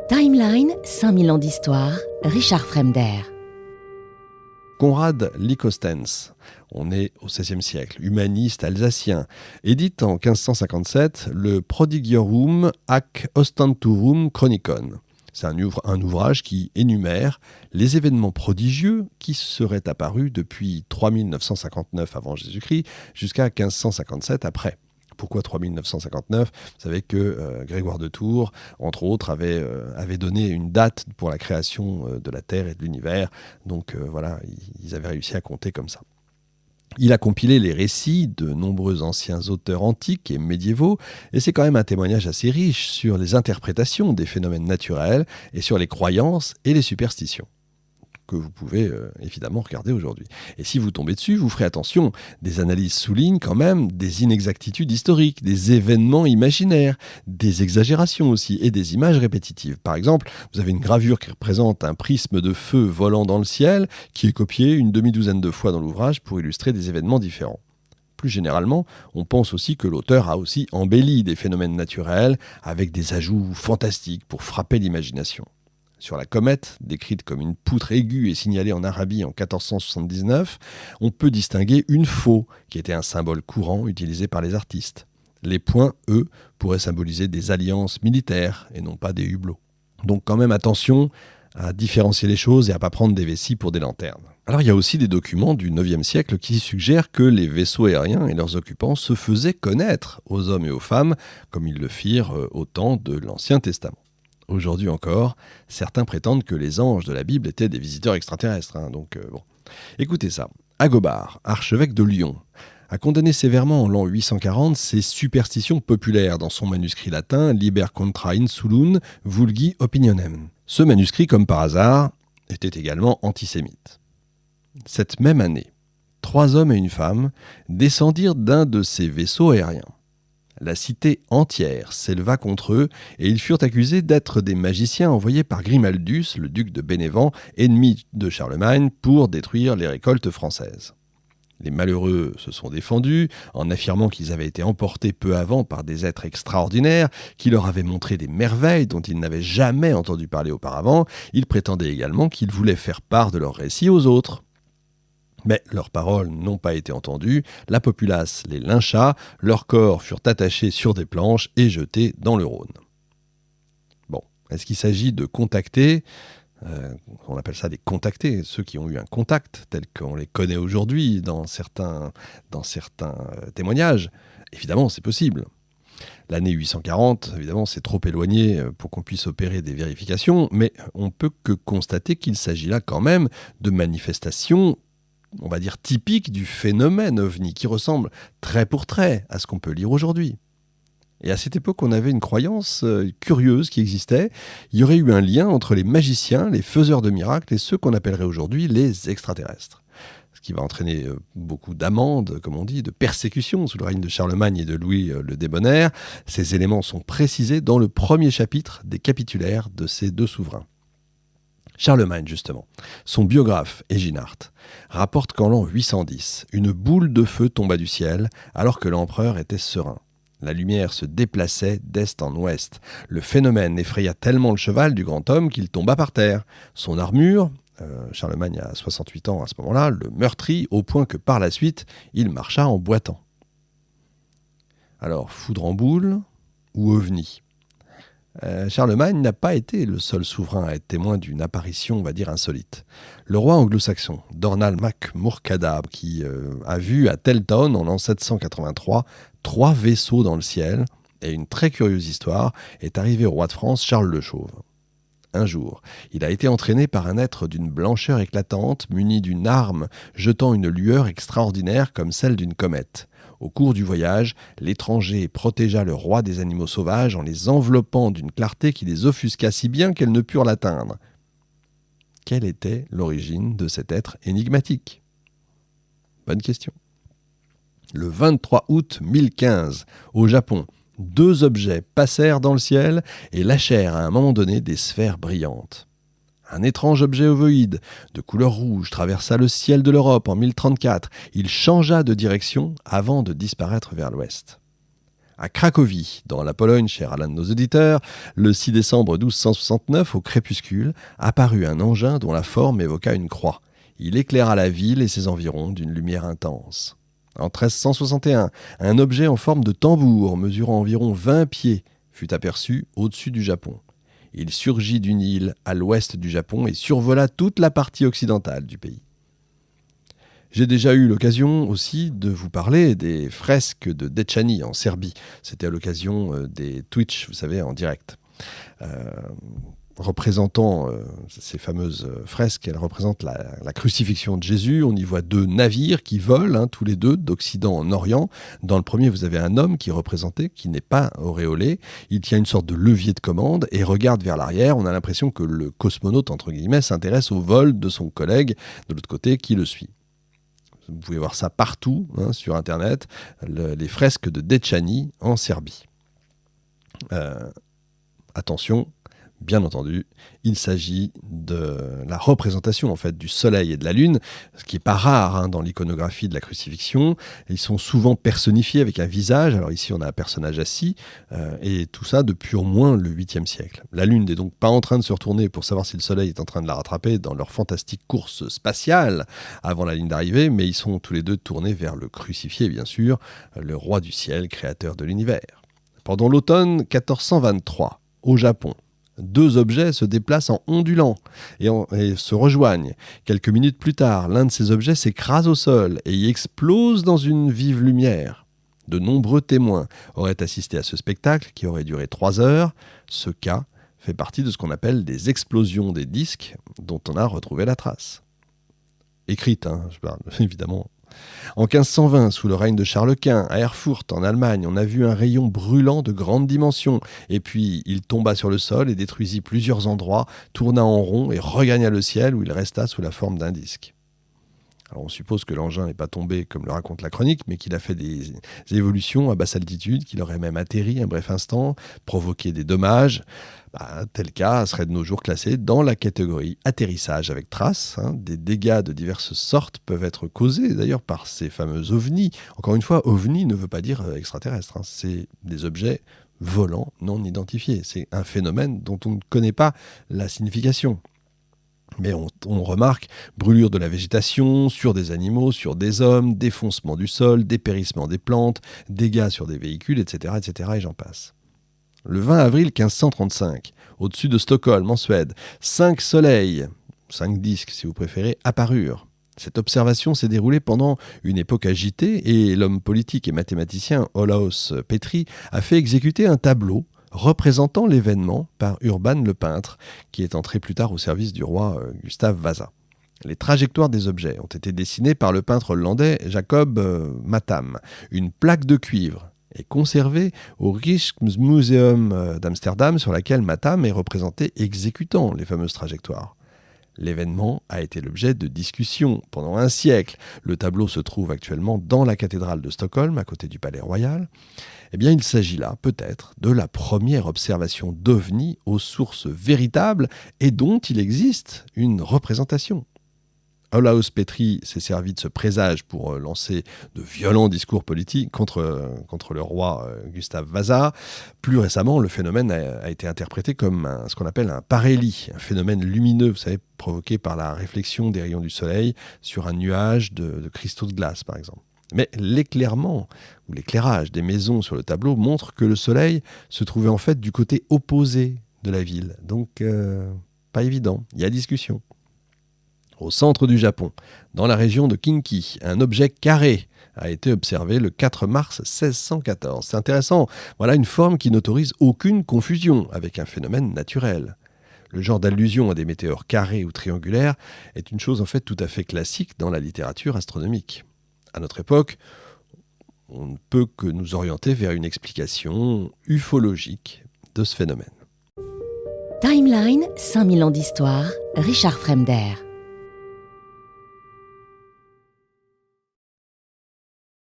Timeline, 5000 ans d'histoire, Richard Fremder. Conrad Lycostens, on est au XVIe siècle, humaniste alsacien, édite en 1557 le Prodigiorum ac Ostentorum Chronicon. C'est un ouvrage qui énumère les événements prodigieux qui seraient apparus depuis 3959 avant Jésus-Christ jusqu'à 1557 après. Pourquoi 3959 ? Vous savez que Grégoire de Tours, entre autres, avait donné une date pour la création de la Terre et de l'univers. Donc voilà, ils avaient réussi à compter comme ça. Il a compilé les récits de nombreux anciens auteurs antiques et médiévaux, et c'est quand même un témoignage assez riche sur les interprétations des phénomènes naturels et sur les croyances et les superstitions, que vous pouvez évidemment regarder aujourd'hui. Et si vous tombez dessus, vous ferez attention. Des analyses soulignent quand même des inexactitudes historiques, des événements imaginaires, des exagérations aussi et des images répétitives. Par exemple, vous avez une gravure qui représente un prisme de feu volant dans le ciel qui est copié une demi-douzaine de fois dans l'ouvrage pour illustrer des événements différents. Plus généralement, on pense aussi que l'auteur a aussi embelli des phénomènes naturels avec des ajouts fantastiques pour frapper l'imagination. Sur la comète, décrite comme une poutre aiguë et signalée en Arabie en 1479, on peut distinguer une faux, qui était un symbole courant utilisé par les artistes. Les points, eux, pourraient symboliser des alliances militaires et non pas des hublots. Donc quand même attention à différencier les choses et à ne pas prendre des vessies pour des lanternes. Alors il y a aussi des documents du IXe siècle qui suggèrent que les vaisseaux aériens et leurs occupants se faisaient connaître aux hommes et aux femmes, comme ils le firent au temps de l'Ancien Testament. Aujourd'hui encore, certains prétendent que les anges de la Bible étaient des visiteurs extraterrestres. Écoutez ça. Agobard, archevêque de Lyon, a condamné sévèrement en l'an 840 ces superstitions populaires dans son manuscrit latin Liber contra insulum vulgi opinionem. Ce manuscrit, comme par hasard, était également antisémite. Cette même année, 3 hommes et une femme descendirent d'un de ces vaisseaux aériens. La cité entière s'éleva contre eux et ils furent accusés d'être des magiciens envoyés par Grimaldus, le duc de Bénévent, ennemi de Charlemagne, pour détruire les récoltes françaises. Les malheureux se sont défendus en affirmant qu'ils avaient été emportés peu avant par des êtres extraordinaires qui leur avaient montré des merveilles dont ils n'avaient jamais entendu parler auparavant. Ils prétendaient également qu'ils voulaient faire part de leurs récits aux autres. Mais leurs paroles n'ont pas été entendues, la populace les lyncha, leurs corps furent attachés sur des planches et jetés dans le Rhône. Bon, est-ce qu'il s'agit de contacter, on appelle ça des contactés, ceux qui ont eu un contact tel qu'on les connaît aujourd'hui dans certains témoignages? Évidemment, c'est possible. L'année 840, évidemment, c'est trop éloigné pour qu'on puisse opérer des vérifications, mais on peut que constater qu'il s'agit là quand même de manifestations, on va dire, typique du phénomène ovni, qui ressemble trait pour trait à ce qu'on peut lire aujourd'hui. Et à cette époque, on avait une croyance curieuse qui existait. Il y aurait eu un lien entre les magiciens, les faiseurs de miracles et ceux qu'on appellerait aujourd'hui les extraterrestres. Ce qui va entraîner beaucoup d'amendes, comme on dit, de persécutions sous le règne de Charlemagne et de Louis le Débonnaire. Ces éléments sont précisés dans le premier chapitre des capitulaires de ces 2 souverains. Charlemagne, justement, son biographe, Eginhard, rapporte qu'en l'an 810, une boule de feu tomba du ciel alors que l'empereur était serein. La lumière se déplaçait d'est en ouest. Le phénomène effraya tellement le cheval du grand homme qu'il tomba par terre. Son armure, Charlemagne a 68 ans à ce moment-là, le meurtrit au point que par la suite, il marcha en boitant. Alors, foudre en boule ou ovni ? Charlemagne n'a pas été le seul souverain à être témoin d'une apparition, on va dire, insolite. Le roi anglo-saxon, Dornall mac Murchadach, qui a vu à Teltown en l'an 783 3 vaisseaux dans le ciel, et une très curieuse histoire, est arrivé au roi de France Charles le Chauve. Un jour, il a été entraîné par un être d'une blancheur éclatante, muni d'une arme jetant une lueur extraordinaire comme celle d'une comète. Au cours du voyage, l'étranger protégea le roi des animaux sauvages en les enveloppant d'une clarté qui les offusqua si bien qu'elles ne purent l'atteindre. Quelle était l'origine de cet être énigmatique ? Bonne question. Le 23 août 1015, au Japon, 2 objets passèrent dans le ciel et lâchèrent à un moment donné des sphères brillantes. Un étrange objet ovoïde de couleur rouge traversa le ciel de l'Europe en 1034. Il changea de direction avant de disparaître vers l'ouest. À Cracovie, dans la Pologne, chère à l'un de nos auditeurs, le 6 décembre 1269, au crépuscule, apparut un engin dont la forme évoqua une croix. Il éclaira la ville et ses environs d'une lumière intense. En 1361, un objet en forme de tambour, mesurant environ 20 pieds, fut aperçu au-dessus du Japon. Il surgit d'une île à l'ouest du Japon et survola toute la partie occidentale du pays. J'ai déjà eu l'occasion aussi de vous parler des fresques de Dečani en Serbie. C'était à l'occasion des Twitch, vous savez, en direct. Représentant ces fameuses fresques, elles représentent la crucifixion de Jésus. On y voit deux navires qui volent, tous les deux, d'Occident en Orient. Dans le premier, vous avez un homme qui est représenté, qui n'est pas auréolé. Il tient une sorte de levier de commande et regarde vers l'arrière. On a l'impression que le cosmonaute, entre guillemets, s'intéresse au vol de son collègue de l'autre côté qui le suit. Vous pouvez voir ça partout sur Internet, les fresques de Dečani en Serbie. Attention, bien entendu, il s'agit de la représentation en fait du soleil et de la lune, ce qui n'est pas rare dans l'iconographie de la crucifixion. Ils sont souvent personnifiés avec un visage. Alors ici, on a un personnage assis, et tout ça depuis au moins le 8e siècle. La lune n'est donc pas en train de se retourner pour savoir si le soleil est en train de la rattraper dans leur fantastique course spatiale avant la ligne d'arrivée, mais ils sont tous les deux tournés vers le crucifié, bien sûr, le roi du ciel, créateur de l'univers. Pendant l'automne 1423, au Japon, deux objets se déplacent en ondulant et se rejoignent. Quelques minutes plus tard, l'un de ces objets s'écrase au sol et y explose dans une vive lumière. De nombreux témoins auraient assisté à ce spectacle qui aurait duré 3 heures. Ce cas fait partie de ce qu'on appelle des explosions des disques dont on a retrouvé la trace. Écrite, je parle évidemment. En 1520, sous le règne de Charles Quint, à Erfurt, en Allemagne, on a vu un rayon brûlant de grande dimension. Et puis, il tomba sur le sol et détruisit plusieurs endroits, tourna en rond et regagna le ciel où il resta sous la forme d'un disque. Alors, on suppose que l'engin n'est pas tombé comme le raconte la chronique, mais qu'il a fait des évolutions à basse altitude, qu'il aurait même atterri un bref instant, provoqué des dommages. Tel cas serait de nos jours classé dans la catégorie atterrissage avec trace. Des dégâts de diverses sortes peuvent être causés d'ailleurs par ces fameux ovnis. Encore une fois, ovni ne veut pas dire extraterrestre. C'est des objets volants non identifiés. C'est un phénomène dont on ne connaît pas la signification. Mais on remarque brûlure de la végétation, sur des animaux, sur des hommes, défoncement du sol, dépérissement des plantes, dégâts sur des véhicules, etc., etc. et j'en passe. Le 20 avril 1535, au-dessus de Stockholm, en Suède, 5 soleils, 5 disques si vous préférez, apparurent. Cette observation s'est déroulée pendant une époque agitée et l'homme politique et mathématicien Olaus Petri a fait exécuter un tableau représentant l'événement par Urban le peintre, qui est entré plus tard au service du roi Gustav Vasa. Les trajectoires des objets ont été dessinées par le peintre hollandais Jacob Matham. Une plaque de cuivre est conservée au Rijksmuseum d'Amsterdam, sur laquelle Matham est représenté exécutant les fameuses trajectoires. L'événement a été l'objet de discussions pendant un siècle. Le tableau se trouve actuellement dans la cathédrale de Stockholm, à côté du Palais Royal. Il s'agit là, peut-être, de la première observation d'OVNI aux sources véritables et dont il existe une représentation. Olaus Petri s'est servi de ce présage pour lancer de violents discours politiques contre le roi Gustav Vasa. Plus récemment, le phénomène a été interprété comme ce qu'on appelle un parélie, un phénomène lumineux, vous savez, provoqué par la réflexion des rayons du soleil sur un nuage de cristaux de glace, par exemple. Mais l'éclairement ou l'éclairage des maisons sur le tableau montre que le soleil se trouvait en fait du côté opposé de la ville. Donc, pas évident, il y a discussion. Au centre du Japon, dans la région de Kinki, un objet carré a été observé le 4 mars 1614. C'est intéressant, voilà une forme qui n'autorise aucune confusion avec un phénomène naturel. Le genre d'allusion à des météores carrés ou triangulaires est une chose en fait tout à fait classique dans la littérature astronomique. À notre époque, on ne peut que nous orienter vers une explication ufologique de ce phénomène. Timeline, 5000 ans d'histoire, Richard Fremder.